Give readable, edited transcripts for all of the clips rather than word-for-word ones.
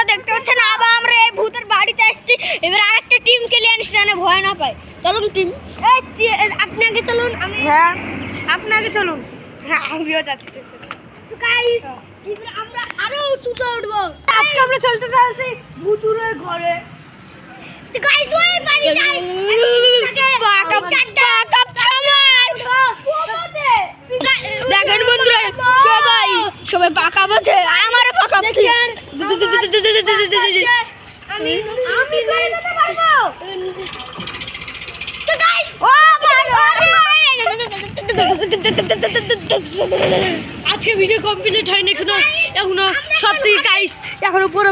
আপনারা দেখতে পাচ্ছেন আবার আমরা এই ভূতের বাড়িতে আসছি। এবার আরেকটা টিমকে নিয়ে আসছি যেন ভয় না পায়। চলুন টিম, আপনি আগে চলুন। হ্যাঁ আপনি আগে চলুন। হ্যাঁ আমিও যাচ্ছি। তো গাইস এবার আমরা আরো উঁচুতে উঠবো। আজকে আমরা চলতে চলছি ভূতুরের ঘরে। তো গাইস ওই বাড়ি যাই। দেখেন বন্ধুরা সবাই পাকা বলছে, আমারও পাকা বলছে। আমি করতে পারবো। তো গাইস আজকে ভিডিও কমপ্লিট হয়নি এখনো সব থেকে গাইস এখনো পুরো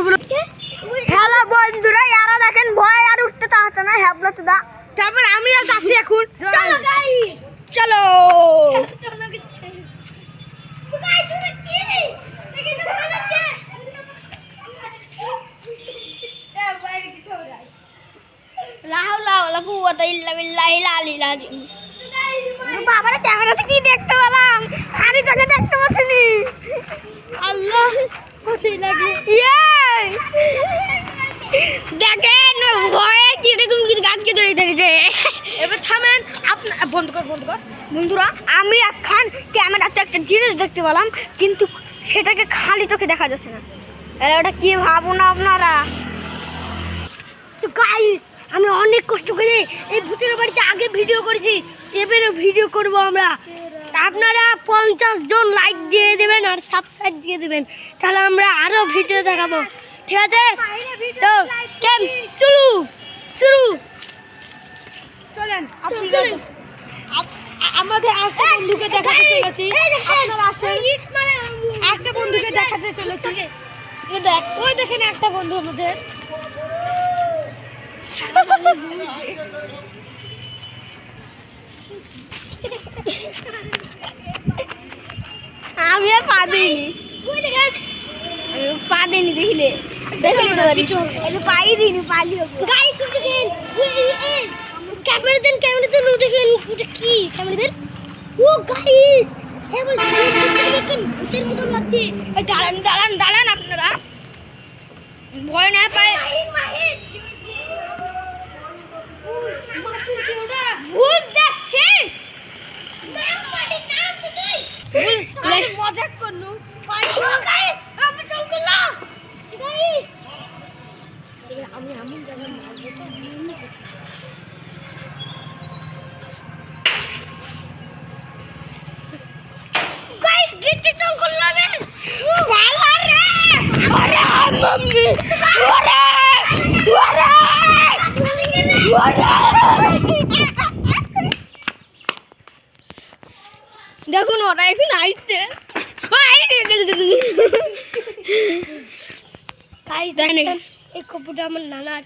হ্যালো বন্ধুরা, ইয়ারা দেখেন ভয় আর উঠতে চাচ্ছে না। হ্যাবলা তো দা, তারপর আমি আর যাচ্ছি এখন। চলো গাইস চলো। তো গাইস তুমি কি দেখে তো ভয় লাগছে। লা হাওলা ওয়ালা কুওয়াতা ইল্লা বিল্লাহিল আলিল আযীম। বাবারে ক্যামেরাতে কি দেখতে পেলাম, খালি চোখে দেখতে পাচ্ছিনি। আল্লাহ কতই লাগে। দেখেন ভয়ে কিরকম কি গাছকে ধরে ধরেছে। এবার থামেন, আপনি বন্ধ কর। বন্ধুরা আমি এখন ক্যামেরাতে একটা জিনিস দেখতে পেলাম, কিন্তু সেটাকে খালি চোখে দেখা যাচ্ছে না। আরে ওটা কি ভাবো না আপনারা। তো গাইস আমি অনেক কষ্ট করে এই ভূতের বাড়িতে আগে ভিডিও করেছি, এবারে ভিডিও করব আমরা। আপনারা 50 জন লাইক দিয়ে দেবেন আর সাবস্ক্রাইব দিয়ে দেবেন, তাহলে আমরা আরো ভিডিও দেখাবো। ঠিক আছে, তো কেম শুরু চলেন আপনি চলেন। আমাদের একটা বন্ধুকে দেখাতে চলেছি। আপনারা আসেন, একটা বন্ধুকে দেখাতে চলেছি। ওই দেখেন একটা বন্ধু আমাদের। আমি আর পা দিইনি, পা দিইনি দেখলে তো পারিস। পাই দিইনি, পালি হবে। গাইস উঠে গেল, ক্যামেরা দেন উঠে গেল। ওটা কি ক্যামেরা দেন? ও গাইস এবার ভূতের মতো লাগছে। এই দাঁড়ান আপনারা, ভয় না পায়। ভূত দেখছে মজাক করলু। আমি এমন জায়গায় মারবো গাইস গিট্টি চল করলাবে পালা রে। আরে মাম্মি, দেখুন ওরা এখন আসছে। গাইস দেখেন এই কবরটা আমার নানার।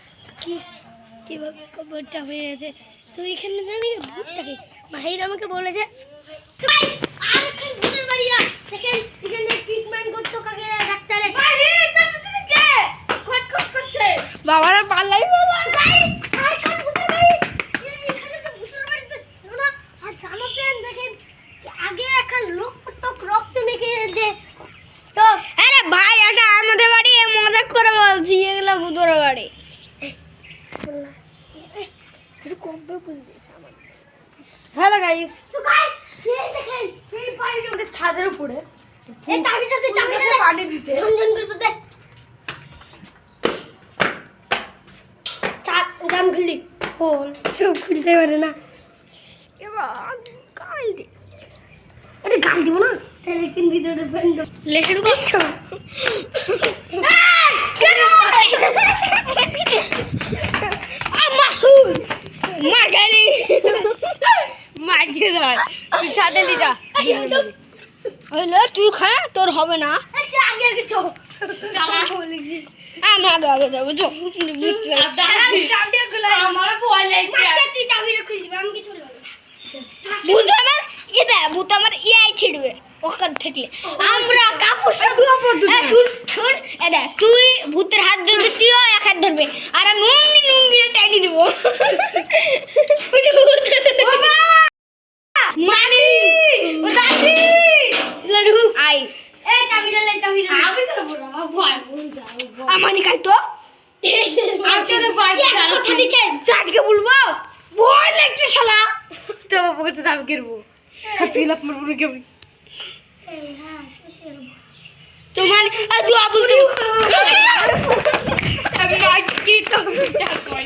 কিভাবে কবরটা হয়ে গেছে। তো এখানে জানি ভূত থাকে। মাহির আমাকে বলেছে ভূতের বাড়ি দেখেন এখানে ট্রিটমেন্ট করতো কাকে ডাক্তারে। খটখট করছে বাবারা পাল্লাই বাবা। আগে এখন লোক রক্ত মেখে যে। তো আরে ভাই এটা আমাদের বাড়ি, মজাক করে বলছি, এগুলো ভূতের বাড়ি। হ্যালো গাইস, তো গাইস এই দেখেন এই বাড়িটা আমাদের ছাদের উপরে এই চাবিটা পানি দিতে ঝনঝন করে দে। চাপ দাম খুলি হোল সব খুলতে পারে না। এবার গাল দি, আরে গাল দিব না তাহলে তিন ভিতরে ফ্রেন্ড লেখেন করছো। মাসুদ মার গালি মার খেয়ে ধর, তুই ছাদে লি যা। হইলে তুই খা, তোর হবে না। আগে চো আমি আগে যাবো চো। আমার ভয় লাগছে। তুই চাবিটা খুলে দিবি, আমি কিছু বলবো না। ভূত আমার ইয়াই ছিড়বে ওখান থেকে। আমরা কাপড় সব শুন এদা তুই ভূতের হাত ধরবি, তুইও এক হাত ধরবে, আর আমি অমনি লুঙ্গিটা টাইনি দিব। মানি ও দাদি লাডু আই এই চাবিটা লে যাবি না আমি তো বড় ভয় ভয় যাও আমানি কাই তো আমি তো ভয় কথা দিছে দাদকে বলবো ভয় লাগছে শালা তো বাবুকে তো দাম করবো সত্যি লাভ মারবো কেমন তোমার দোয়া বলতে আমি আজ কি তো বিচার করি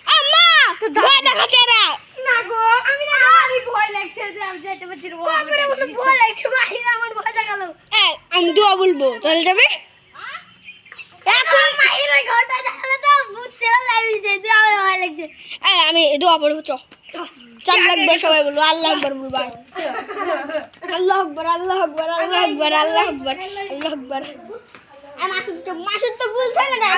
আম্মা তো ভয় দেখাচ্ছে না না গো আমি না আমি ভয় লাগছে যে আমি যেতে পারছি না কবে বলে ভয় লাগছে মাহিরা আমার ভয় দেখালো আমি দোয়া বলবো চলে যাবে এখন মাহিরা ঘরটা দেখালে তো ভূত ছেড়ে লাইভে যেতে আমার ভয় লাগছে আমি দোয়া পড়বো চ চার লাগবে সবাই বলবো আল্লাহ আকবার বলবো আল্লাহ আকবার আল্লাহ আকবার আল্লাহ আকবার আল্লাহ আকবার আল্লাহ আকবার মাসুদ তো বলছে না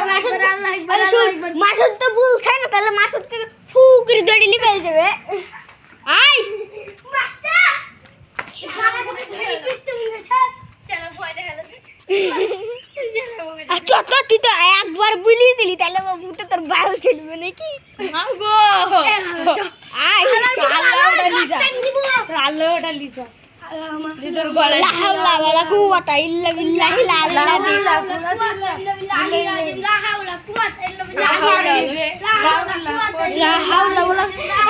মাসুদ তো বলছে না তাহলে মাসুদকে ফু করে দড়ি ফেল যাবে আই চত তুই তো একবার বুলিয়ে দিলি তাহলে ভূতে তোর বায়ু চলবে নাকি গো আই আল্লাহটা লিজা লিজার গলা লা হাওলা ওয়ালা কুওয়াতা ইল্লা বিল্লাহিল আলিয়্যিল আযীম লা হাওলা ওয়ালা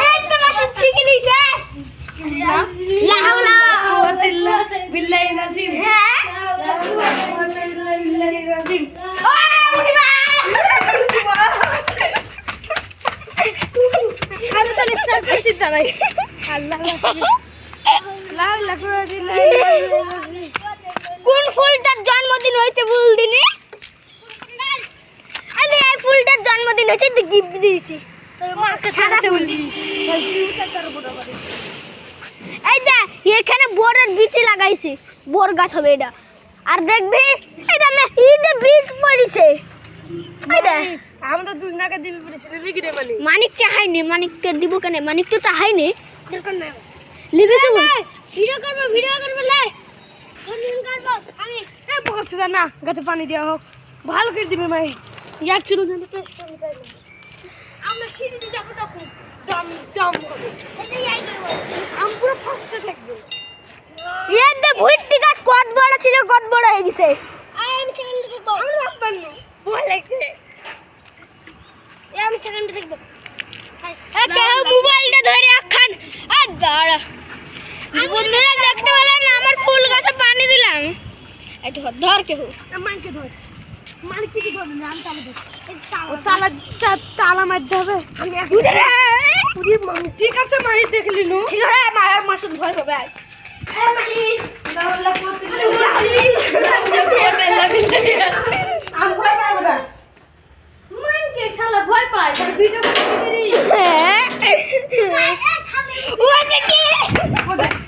এই তো মাসুদ শিখে লিছে লা হাওলা ওয়াতিল্লা বিল্লাহি নাজিম হ্যাঁ বিল্লাহি নাজিম ওই উঠি না আর তাহলে সব কিছু দাঁড়াই আল্লাহ লা লা কোন ফুলটার জন্মদিন হয়েছে বল দিনে আরে এই ফুলটার জন্মদিন হয়েছে তো গিফট দিয়েছি তোর মাকে সাজাতে বলবি এই যে এখানে বোরের বীজ লাগাইছি বোর গাছ হবে এটা আর দেখবি এটা না ঈদে বীজ পড়িছে এইটা আমরা দুজনাকে দিবি বলেছিল নাকি রে মানে মানিককে হাইনি মানিককে দিব কেন মানিক তো হাইনি দরকার নাই লিবি তো ভিডিও করব লাই আমি বসে না গাছে পানি দেওয়া হোক ভালো করে দিবে মাই এক কিলো জানি পেস্ট আমি তাই আমরা সিঁড়িতে যাবো তখন দম দম হবে আমি পুরো ফার্স্টে থাকবো এই যে ভুট্টি গাছ কত বড় ছিল কত বড় হয়ে গেছে আমি সেকেন্ডে দেখবো আমি রাখবেন না ভয় লাগছে আমি সেকেন্ডে দেখবো কেউ মোবাইলটা ধরে রাখান আর দাঁড়া বন্ধুরা দেখতে পেলাম না আমার ফুল গাছে পানি দিলাম এই ধর ধর কেউ মাইকে ধর মালিক কি ধরবে না আমি তালা ধর ও তালা মারতে হবে আমি ঠিক আছে মাই দেখলি নো ঠিক আছে মায়ের মাসুদ ভয় পাবে আমি ভয় পাবো না মাইকে শালা ভয় পায় তার ভিডিও করি ও দেখি কোথায়